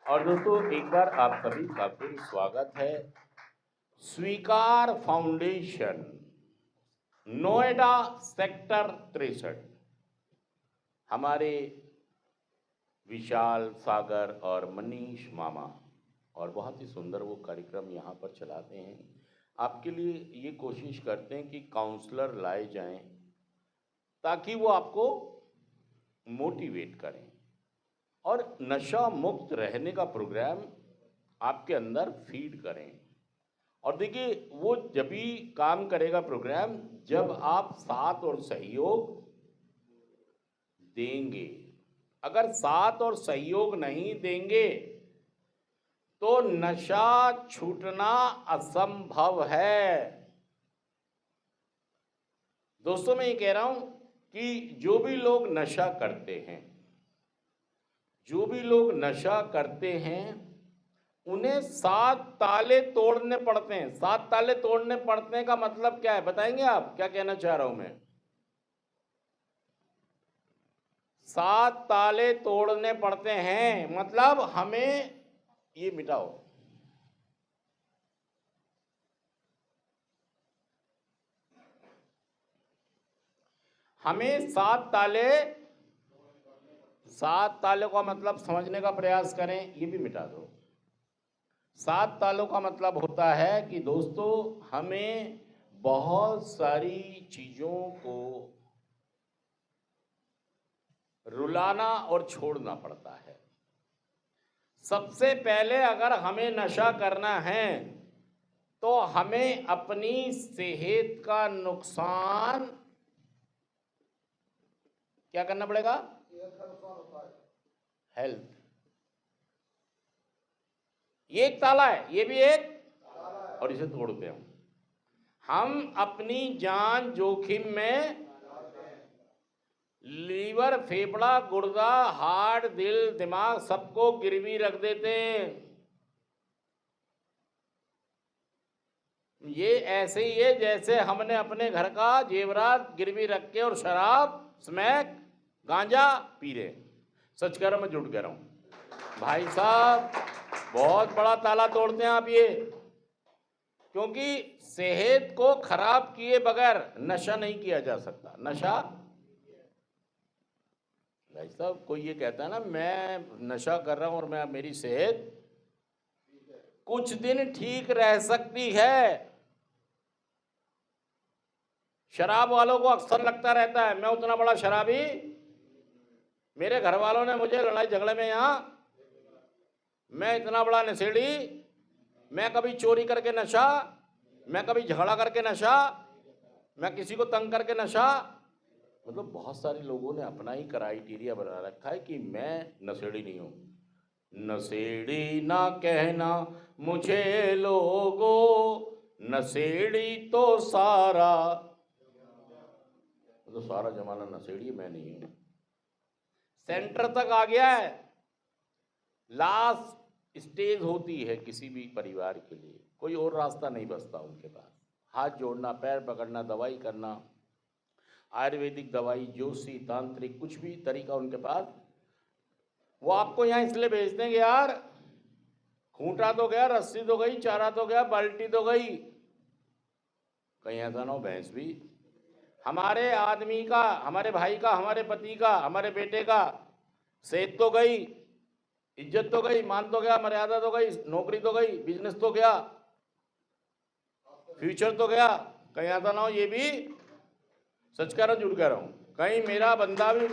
और दोस्तों एक बार आप सभी का फिर स्वागत है स्वीकार फाउंडेशन नोएडा सेक्टर 63। हमारे विशाल सागर और मनीष मामा और बहुत ही सुंदर वो कार्यक्रम यहाँ पर चलाते हैं। आपके लिए ये कोशिश करते हैं कि काउंसलर लाए जाएं ताकि वो आपको मोटिवेट करें और नशा मुक्त रहने का प्रोग्राम आपके अंदर फीड करें। और देखिए वो जब भी काम करेगा प्रोग्राम जब आप साथ और सहयोग देंगे। अगर साथ और सहयोग नहीं देंगे तो नशा छूटना असंभव है। दोस्तों मैं ये कह रहा हूं कि जो भी लोग नशा करते हैं उन्हें 7 ताले तोड़ने पड़ते हैं। 7 ताले तोड़ने पड़ने का मतलब क्या है बताएंगे आप? क्या कहना चाह रहा हूं मैं? 7 ताले तोड़ने पड़ते हैं मतलब हमें ये मिटाओ। हमें 7 तालों का मतलब समझने का प्रयास करें। ये भी मिटा दो। 7 तालों का मतलब होता है कि दोस्तों हमें बहुत सारी चीजों को रुलाना और छोड़ना पड़ता है। सबसे पहले अगर हमें नशा करना है तो हमें अपनी सेहत का नुकसान क्या करना पड़ेगा? हेल्थ। ये एक ताला है, ये भी एक, और इसे तोड़ते हैं हम अपनी जान जोखिम में लीवर, फेफड़ा, गुर्दा, हार्ट, दिल, दिमाग सबको गिरवी रख देते हैं। ये ऐसे ही है जैसे हमने अपने घर का जेवरात गिरवी रख के और शराब, स्मैक, गांजा पी रहे। सच कह रहा हूं, मैं झूठ कह रहा हूं भाई साहब। बहुत बड़ा ताला तोड़ते हैं आप ये, क्योंकि सेहत को खराब किए बगैर नशा नहीं किया जा सकता। नशा भाई साहब, कोई ये कहता है ना मैं नशा कर रहा हूं और मेरी सेहत कुछ दिन ठीक रह सकती है। शराब वालों को अक्सर लगता रहता है मैं उतना बड़ा शराबी, मेरे घर वालों ने मुझे लड़ाई झगड़े में यहां, मैं इतना बड़ा नशेड़ी, मैं कभी चोरी करके नशा, मैं कभी झगड़ा करके नशा, मैं किसी को तंग करके नशा। मतलब बहुत सारे लोगों ने अपना ही क्राइटेरिया बना रखा है कि मैं नशेड़ी नहीं हूं। नशेड़ी ना कहना मुझे लोगो, नशेड़ी तो सारा, तो सारा जमाना नशेड़ी, मैं नहीं हूं। सेंटर तक आ गया है। लास्ट स्टेज होती है किसी भी परिवार के लिए, कोई और रास्ता नहीं बचता उनके पास। हाथ जोड़ना, पैर पकड़ना, दवाई करना, आयुर्वेदिक दवाई, जोशी, तांत्रिक, कुछ भी तरीका उनके पास। वो आपको यहाँ इसलिए भेज देंगे यार, खूंटा तो गया, रस्सी तो गई, चारा तो गया, बाल्टी तो गई, कहीं ऐसा ना हो भैंस भी। हमारे आदमी का, हमारे भाई का, हमारे पति का, हमारे बेटे का सेहत तो गई, इज्जत तो गई, मान तो गया, मर्यादा तो गई, नौकरी तो गई, बिजनेस तो गया, फ्यूचर तो गया। कहीं ऐसा ना हो ये भी, सच कह रहा हूं झूठ कह रहा हूं, कहीं मेरा बंदा भी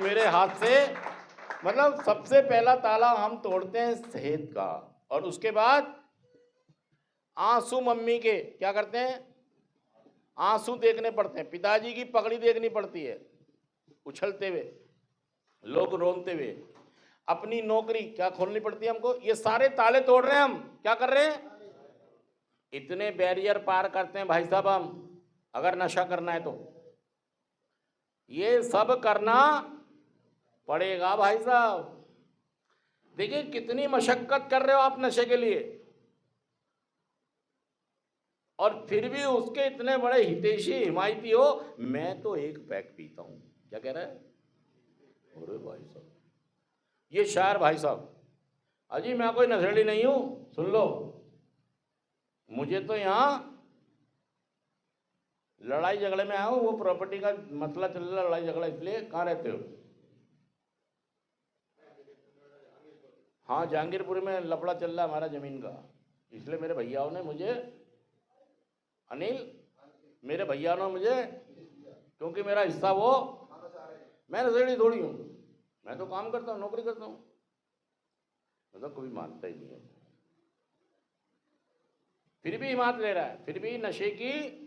मेरे हाथ से। मतलब सबसे पहला ताला हम तोड़ते हैं सेहत का, और उसके बाद आंसू मम्मी के क्या करते हैं? आंसू देखने पड़ते हैं, पिताजी की पगड़ी देखनी पड़ती है उछलते हुए, लोग रोते हुए, अपनी नौकरी क्या खोलनी पड़ती है हमको। ये सारे ताले तोड़ रहे हैं हम। क्या कर रहे हैं? इतने बैरियर पार करते हैं भाई साहब हम, अगर नशा करना है तो ये सब करना पड़ेगा भाई साहब। देखिए कितनी मशक्कत कर रहे हो आप नशे के लिए, और फिर भी उसके इतने बड़े हितैषी हिमायती हो। मैं तो एक पैक पीता हूं। क्या कह रहा है? अरे भाई साहब, ये शायर भाई साहब, अजी मैं कोई नशेड़ी नहीं हूं, सुन लो, मुझे तो यहाँ लड़ाई झगड़े में आया हूं, वो प्रॉपर्टी का मसला चल रहा है, लड़ाई झगड़ा, इसलिए कहाँ रहते हो? हाँ, जहांगीरपुर में लफड़ा चल रहा है हमारा जमीन का, इसलिए मेरे भैयाओं ने मुझे, अनिल, मेरे भैया ने मुझे, क्योंकि मेरा हिस्सा वो, मैं नशेड़ी थोड़ी हूँ, मैं तो काम करता हूँ, नौकरी करता हूँ, मतलब कोई मानता ही नहीं है, फिर भी हिम्मत ले रहा है, फिर भी नशे की,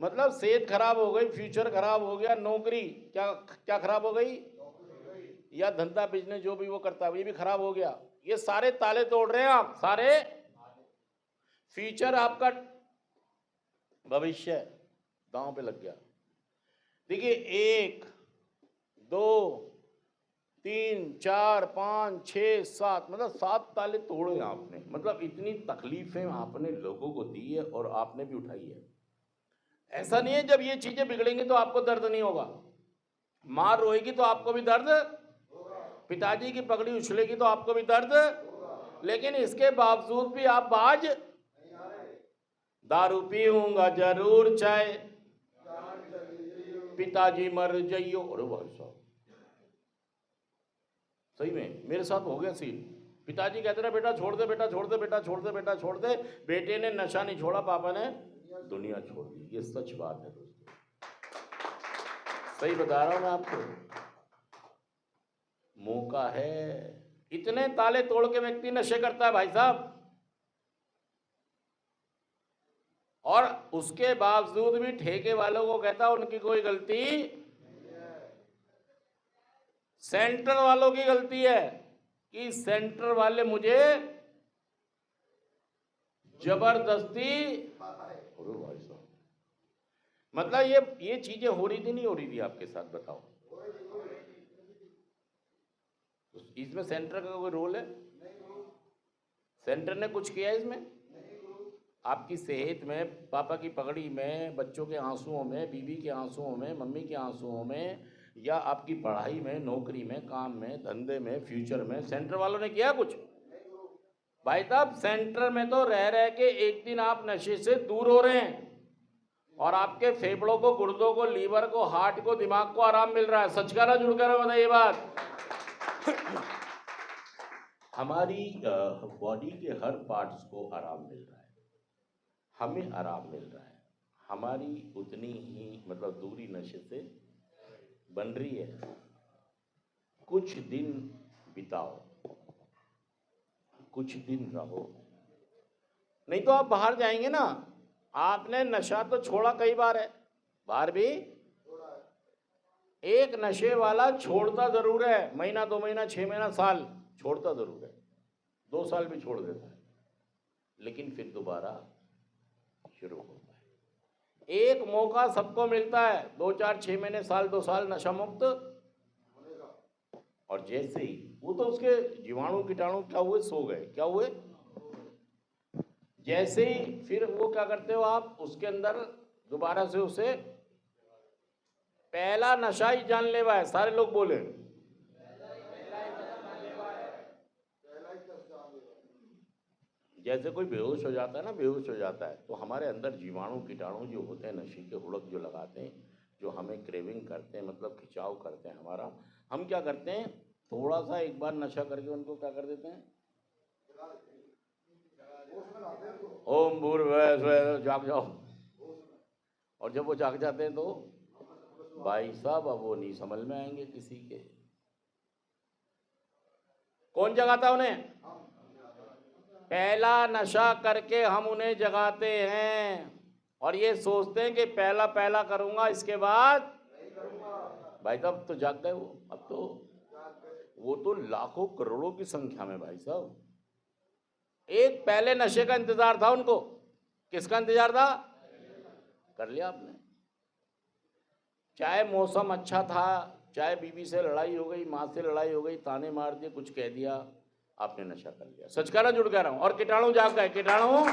मतलब सेहत खराब हो गई, फ्यूचर खराब हो गया, नौकरी क्या क्या खराब हो गई, या धंधा बिजनेस जो भी वो करता है ये भी खराब हो गया, ये सारे ताले तोड़ रहे हैं आप, सारे फ्यूचर आपका, भविष्य दांव पे लग गया। देखिए 1 2 3 4 5 6 7, मतलब 7 ताले तोड़े आपने, मतलब इतनी तकलीफें आपने लोगों को दी है और आपने भी उठाई है। ऐसा नहीं है जब ये चीजें बिगड़ेंगी तो आपको दर्द नहीं होगा, मार रोएगी तो आपको भी दर्द, पिताजी की पगड़ी उछलेगी तो आपको भी दर्द, लेकिन इसके बावजूद भी आप बाज, दारू पीऊंगा जरूर चाहे पिताजी मर जाइयो। अरे भाई साहब, सही में मेरे साथ हो गया सीन, पिताजी कहते रहे बेटा छोड़ दे, बेटा छोड़ दे, बेटा छोड़ दे, बेटा छोड़ दे, बेटे ने नशा नहीं छोड़ा, पापा ने दुनिया छोड़ दी। ये सच बात है दोस्तों, सही बता रहा हूं मैं आपको, मौका है। इतने ताले तोड़ के व्यक्ति नशे करता है भाई साहब, और उसके बावजूद भी ठेके वालों को कहता उनकी कोई गलती, सेंटर वालों की गलती है कि सेंटर वाले मुझे जबरदस्ती, भाई साहब, मतलब ये चीजें हो रही थी नहीं हो रही थी आपके साथ, बताओ इसमें सेंटर का कोई रोल है? सेंटर ने कुछ किया इसमें? आपकी सेहत में, पापा की पगड़ी में, बच्चों के आंसुओं में, बीवी के आंसुओं में, मम्मी के आंसुओं में, या आपकी पढ़ाई में, नौकरी में, काम में, धंधे में, फ्यूचर में, सेंटर वालों ने किया कुछ? भाई साहब, सेंटर में तो रह रह के एक दिन आप नशे से दूर हो रहे हैं और आपके फेफड़ों को, गुर्दों को, लीवर को, हार्ट को, दिमाग को आराम मिल रहा है। सच का ना जुड़ कर बताइए बात। हमारी बॉडी के हर पार्ट्स को आराम मिल रहा है, हमें आराम मिल रहा है, हमारी उतनी ही मतलब दूरी नशे से बन रही है। कुछ दिन बिताओ, कुछ दिन रहो, नहीं तो आप बाहर जाएंगे ना, आपने नशा तो छोड़ा कई बार है, बाहर भी एक नशे वाला छोड़ता जरूर है, महीना 2 महीना 6 महीना साल छोड़ता जरूर है, 2 साल भी छोड़ देता है, लेकिन फिर दोबारा शुरू होता है। एक मौका सबको मिलता है, 2 4 6 महीने, साल 2 साल नशा मुक्त, और जैसे ही वो तो उसके जीवाणु कीटाणु क्या हुए, सो गए, क्या हुए, जैसे ही फिर वो क्या करते हो आप, उसके अंदर दोबारा से उसे पहला नशा ही जानलेवा है, सारे लोग बोले, जैसे कोई बेहोश हो जाता है ना, बेहोश हो जाता है तो हमारे अंदर जीवाणु कीटाणु जो होते हैं, नशे के हुड़क जो लगाते हैं, जो हमें क्रेविंग करते हैं, मतलब खिंचाव करते हैं हमारा, हम क्या करते हैं, थोड़ा सा एक बार नशा करके उनको क्या कर देते हैं, ओम भूर्भुवः स्वः, जाग जाओ, और जब वो जाग जाते हैं तो भाई साहब अब वो नहीं समझ में आएंगे किसी के। कौन जगाता उन्हें? पहला नशा करके हम उन्हें जगाते हैं, और ये सोचते हैं कि पहला पहला करूंगा, इसके बाद भाई साहब तो जाग गए वो, अब तो वो तो लाखों करोड़ों की संख्या में भाई साहब। एक पहले नशे का इंतजार था उनको, किसका इंतजार था? कर लिया आपने, चाहे मौसम अच्छा था, चाहे बीवी से लड़ाई हो गई, माँ से लड़ाई हो गई, ताने मार दिए, कुछ कह दिया, आपने नशा कर लिया। सच कह रहा जुड़ कह रहा हूं, और कीटाणु जाग गए, कीटाणु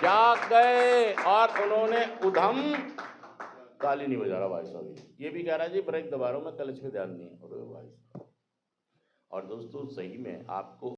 जाग गए, और उन्होंने उधम, ताली नहीं बजा रहा भाई साहब, ये भी कह रहा है जी ब्रेक दबा रहा हूं मैं, क्लच पे ध्यान नहीं है, और भाई। और दोस्तों सही में आपको